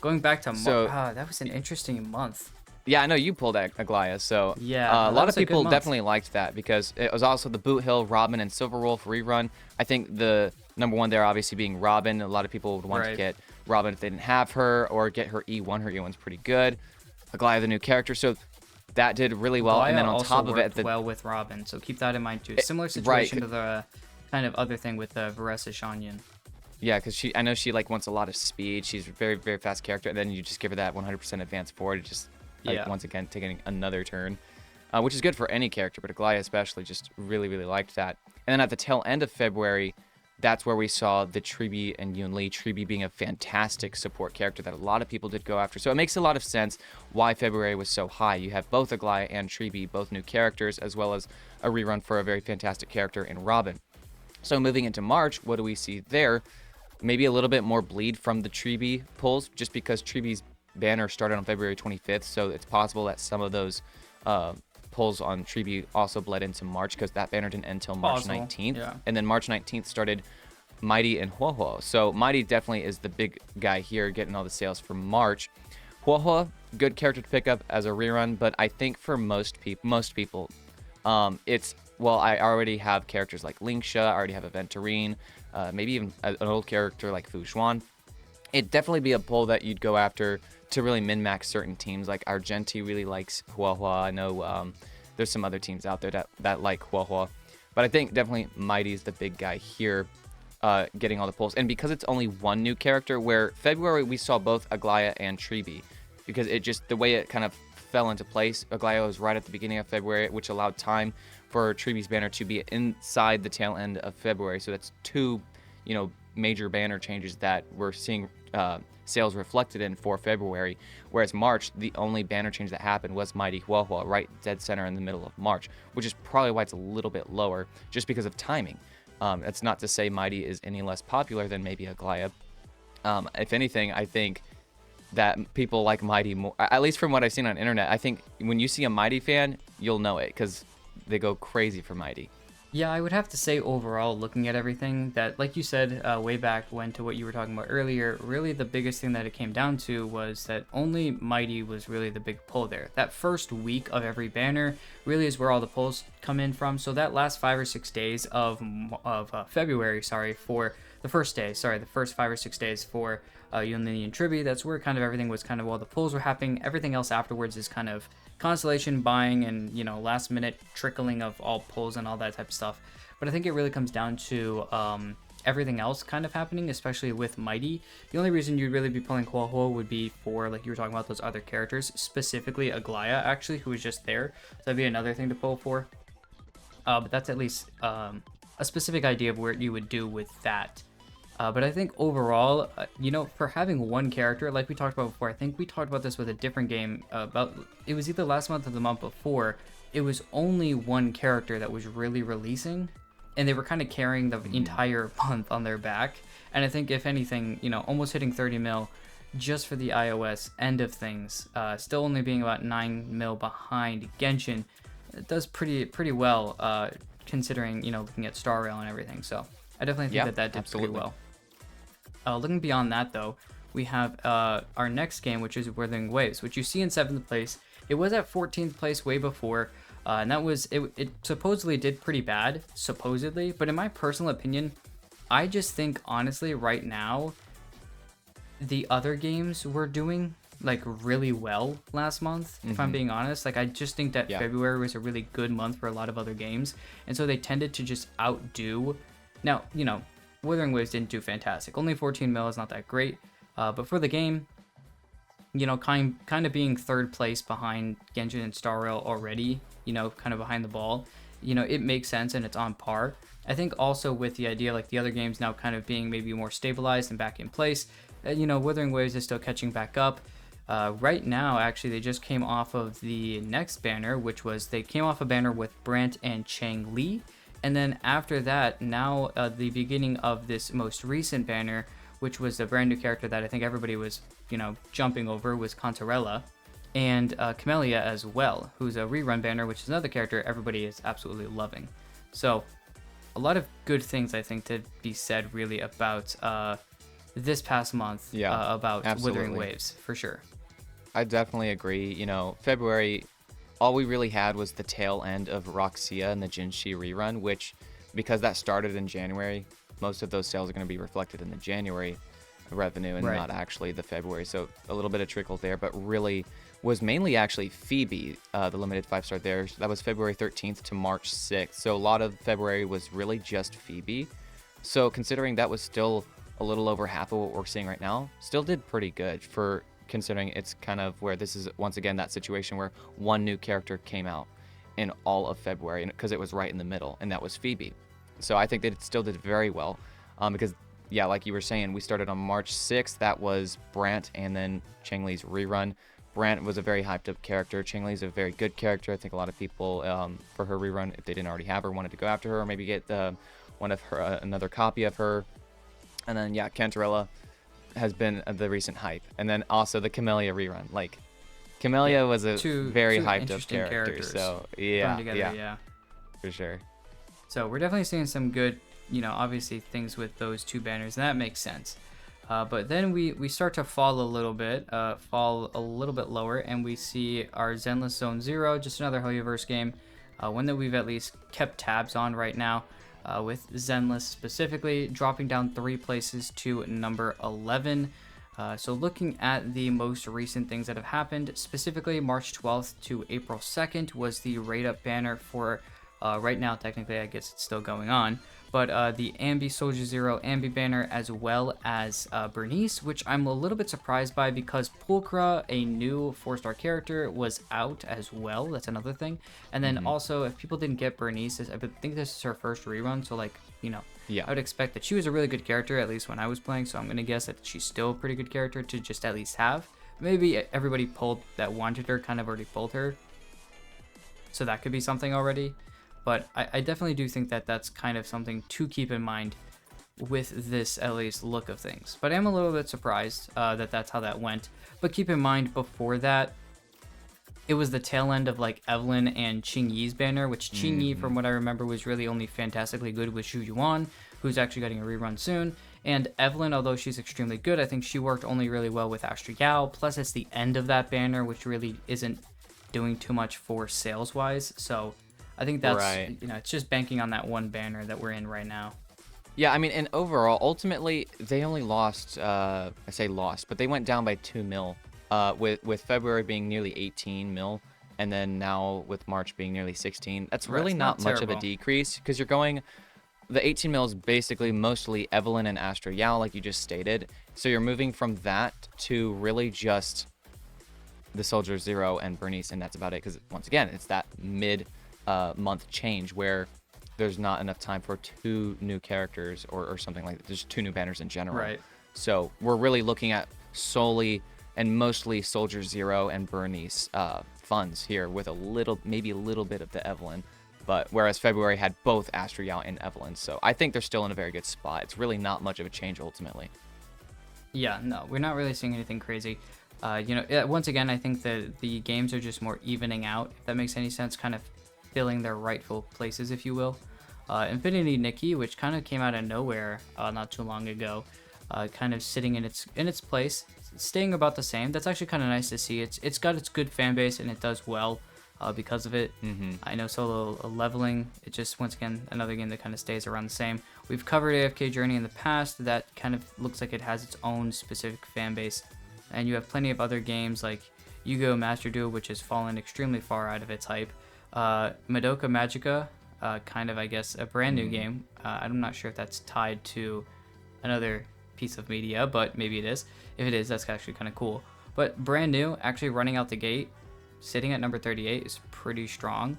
Going back to So that was an interesting month. yeah, I know you pulled Aglaya, so Yeah, a that lot was of a good people month. definitely liked that because it was also the Boot Hill, Robin, and Silver Wolf rerun. I think the number one there obviously being Robin. A lot of people would want to Right. get Robin if they didn't have her, or get her E1. Her E1's pretty good. Aglaya, the new character, so that did really well. And Gaia then on also top of it, worked well with Robin, so keep that in mind too. Similar right, situation to the kind of other thing with Varessa Shanyan. yeah, because I know she like wants a lot of speed. She's a very, very fast character, and then you just give her that 100% advance forward. It just like Yeah. once again taking another turn, which is good for any character, but Aglaya especially just really, really liked that. And then at the tail end of February, that's where we saw the Tribi and Yun Li. Tribi being a fantastic support character that a lot of people did go after. So it makes a lot of sense why February was so high. You have both Aglaya and Tribi, both new characters, as well as a rerun for a very fantastic character in Robin. So moving into March, what do we see there? Maybe a little bit more bleed from the Tribi pulls, just because Tribi's banner started on February 25th, so it's possible that some of those pulls on Tribi also bled into March, because that banner didn't end until March 19th. Yeah. And then March 19th started Mighty and Huohuo. So Mighty definitely is the big guy here, getting all the sales for March. Huohuo, good character to pick up as a rerun, but I think for most people, it's, well, I already have characters like Lingsha, I already have a Venturine, maybe even an old character like Fu Xuan. It'd definitely be a pull that you'd go after to really min-max certain teams. Like Argenti really likes Huohuo. I know there's some other teams out there that like Huohuo. But I think definitely Mighty is the big guy here, getting all the pulls. And because it's only one new character, where February we saw both Aglaya and Tribi, because it just, the way it kind of fell into place, Aglaya was right at the beginning of February, which allowed time for Tribi's banner to be inside the tail end of February. So that's two, major banner changes that we're seeing sales reflected in for February. Whereas March, the only banner change that happened was Mighty Huohuo, right dead center in the middle of March, which is probably why it's a little bit lower, just because of timing. That's not to say Mighty is any less popular than maybe Aglaya. If anything, I think that people like Mighty more, at least from what I've seen on internet. I think when you see a Mighty fan, you'll know it, because they go crazy for Mighty. Yeah, I would have to say overall, looking at everything, that, like you said, way back when, to what you were talking about earlier, really the biggest thing that it came down to was that only Mighty was really the big pull there. That first week of every banner really is where all the pulls come in from. So that last 5 or 6 days of February, for the first 5 or 6 days for Yun Li and Tribi, that's where kind of everything was kind of, while the pulls were happening. Everything else afterwards is kind of constellation buying and last minute trickling of all pulls and all that type of stuff. But I think it really comes down to everything else kind of happening, especially with Mighty. The only reason you'd really be pulling Huohuo would be for, like you were talking about, those other characters, specifically Aglaya, actually, who was just there. So that'd be another thing to pull for. But that's at least a specific idea of what you would do with that. But I think overall, for having one character, like we talked about before, I think we talked about this with a different game, it was either last month or the month before. It was only one character that was really releasing, and they were kind of carrying the entire month on their back. And I think, if anything, almost hitting 30 mil just for the iOS end of things, still only being about 9 mil behind Genshin. It does pretty well, considering, looking at Star Rail and everything. So I definitely think that did absolutely. pretty well. Looking beyond that, though, we have our next game, which is Wuthering Waves, which you see in 7th place. It was at 14th place way before, and that was, it supposedly did pretty bad, supposedly, but in my personal opinion, I just think, honestly, right now, the other games were doing, like, really well last month, if I'm being honest. Like, I just think that February was a really good month for a lot of other games, and so they tended to just outdo. Now, Wuthering Waves didn't do fantastic. Only 14 mil is not that great. But for the game, kind of being 3rd place behind Genshin and Star Rail already, kind of behind the ball, it makes sense and it's on par. I think also with the idea, like the other games now kind of being maybe more stabilized and back in place, Wuthering Waves is still catching back up. Right now, actually, they just came off of the next banner, which was, they came off a banner with Brant and Chang Li. And then after that, now the beginning of this most recent banner, which was a brand new character that I think everybody was, jumping over, was Contarella, and Camellia as well, who's a rerun banner, which is another character everybody is absolutely loving. So a lot of good things, I think, to be said really about this past month Yeah, about Withering absolutely. Waves for sure. I definitely agree. February, all we really had was the tail end of Roxia and the Jinshi rerun, which, because that started in January, most of those sales are going to be reflected in the January revenue and Right. not actually the February. So a little bit of trickle there, but really was mainly actually Phoebe, the limited 5-star there. That was February 13th to March 6th. So a lot of February was really just Phoebe. So considering that was still a little over half of what we're seeing right now, still did pretty good for considering it's kind of where this is once again that situation where one new character came out in all of February because it was right in the middle, and that was Phoebe. So I think that it still did very well because, yeah, like you were saying, we started on March 6th. That was Brant and then Cheng-Li's rerun. Brant was a very hyped up character. Cheng-Li's a very good character. I think a lot of people, for her rerun, if they didn't already have her, wanted to go after her or maybe get one of her another copy of her. And then, yeah, Cantarella has been the recent hype. And then also the Camellia rerun. Like, Camellia was a very Two hyped up interesting character. characters So, thrown yeah, together. yeah, Yeah. for sure. So we're definitely seeing some good, obviously things with those two banners, and that makes sense. But then we start to fall a little bit lower, and we see our Zenless Zone Zero, just another Hoyoverse game, one that we've at least kept tabs on right now, with Zenless specifically dropping down 3 places to number 11. So looking at the most recent things that have happened, specifically March 12th to April 2nd was the rate up banner for, right now technically I guess it's still going on, but the Ambi Soldier Zero Ambi banner, as well as Bernice, which I'm a little bit surprised by because Pulchra, a new 4-star character, was out as well. That's another thing. And then also, if people didn't get Bernice, I think this is her first rerun, so like, Yeah. I would expect that she was a really good character, at least when I was playing, so I'm going to guess that she's still a pretty good character to just at least have. Maybe everybody pulled that wanted her kind of already pulled her, so that could be something already. But I definitely do think that that's kind of something to keep in mind with this, at least, look of things. But I am a little bit surprised that that's how that went. But keep in mind, before that, it was the tail end of like Evelyn and Qing Yi's banner, which Qing Yi, from what I remember, was really only fantastically good with Zhu Yuan, who's actually getting a rerun soon. And Evelyn, although she's extremely good, I think she worked only really well with Astro Yao. Plus, it's the end of that banner, which really isn't doing too much for sales-wise. So I think that's, Right. it's just banking on that one banner that we're in right now. Yeah, I mean, and overall, ultimately, they only lost, I say lost, but they went down by 2 mil, with February being nearly 18 mil, and then now with March being nearly 16. That's Right, really it's not not much of a terrible. decrease, because you're going, the 18 mil is basically mostly Evelyn and Astro Yao, like you just stated. So you're moving from that to really just the Soldier Zero and Bernice, and that's about it, because once again, it's that mid-month change where there's not enough time for 2 new characters or something like that. There's 2 new banners in general. Right. So we're really looking at solely and mostly Soldier Zero and Bernice funds here with maybe a little bit of the Evelyn. But whereas February had both Astro Yao and Evelyn. So I think they're still in a very good spot. It's really not much of a change ultimately. Yeah, no, we're not really seeing anything crazy. Once again, I think that the games are just more evening out, if that makes any sense, kind of filling their rightful places, if you will. Infinity Nikki, which kind of came out of nowhere not too long ago, kind of sitting in its place, staying about the same. That's actually kind of nice to see. It's got its good fan base and it does well because of it. I know solo leveling, it just, once again, another game that kind of stays around the same. We've covered AFK Journey in the past. That kind of looks like it has its own specific fan base. And you have plenty of other games like Yu-Gi-Oh! Master Duel, which has fallen extremely far out of its hype. Madoka Magica, kind of, I guess, a brand new game. I'm not sure if that's tied to another piece of media, but maybe it is. If it is, that's actually kind of cool. But brand new, actually running out the gate, sitting at number 38 is pretty strong.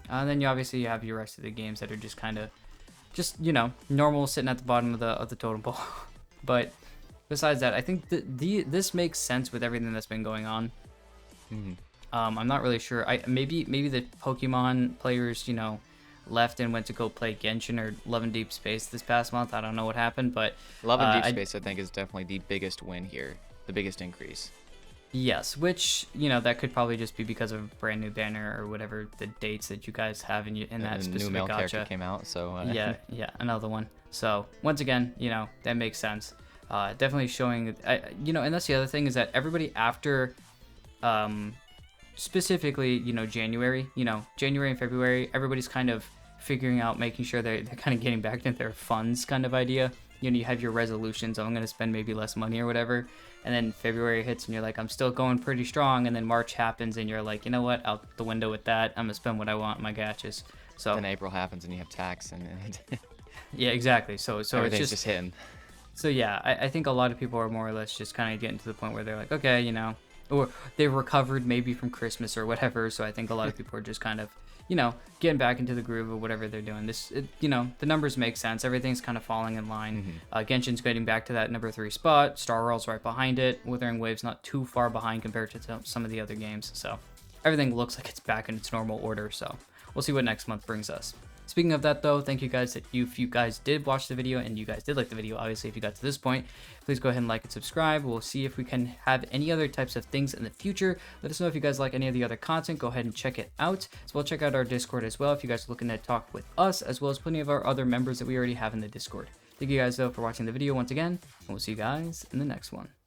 And then you obviously have your rest of the games that are just kind of, normal, sitting at the bottom of the totem pole. But besides that, I think this makes sense with everything that's been going on. I'm not really sure. Maybe the Pokemon players, left and went to go play Genshin or Love and Deep Space this past month. I don't know what happened, but Love and Deep Space, I think, is definitely the biggest win here, the biggest increase. Yes, which, that could probably just be because of a brand new banner or whatever the dates that you guys have in that specific new male gacha character came out, so yeah, another one. So once again, that makes sense. Definitely showing, you know, and that's the other thing is that everybody after, specifically, you know, January and February, everybody's kind of figuring out, making sure they're kind of getting back into their funds kind of idea. You know, you have your resolutions, oh, I'm going to spend maybe less money or whatever. And then February hits and you're like, I'm still going pretty strong. And then March happens and you're like, you know what, out the window with that. I'm going to spend what I want in my gachas. So then April happens and you have tax and yeah, exactly. So everything's it's just hitting. So yeah, I think a lot of people are more or less just kind of getting to the point where they're like, okay, you know, or they've recovered maybe from Christmas or whatever. So I think a lot of people are just kind of, you know, getting back into the groove of whatever they're doing. You know, the numbers make sense. Everything's kind of falling in line. Genshin's getting back to that number 3 spot. Star Rail's right behind it. Wuthering Wave's not too far behind compared to some of the other games. So everything looks like it's back in its normal order. So we'll see what next month brings us. Speaking of that though, thank you guys if you guys did watch the video and you guys did like the video, obviously if you got to this point, please go ahead and like and subscribe. We'll see if we can have any other types of things in the future. Let us know if you guys like any of the other content. Go ahead and check it out. As well, check out our Discord as well if you guys are looking to talk with us, as well as plenty of our other members that we already have in the Discord. Thank you guys though for watching the video once again, and we'll see you guys in the next one.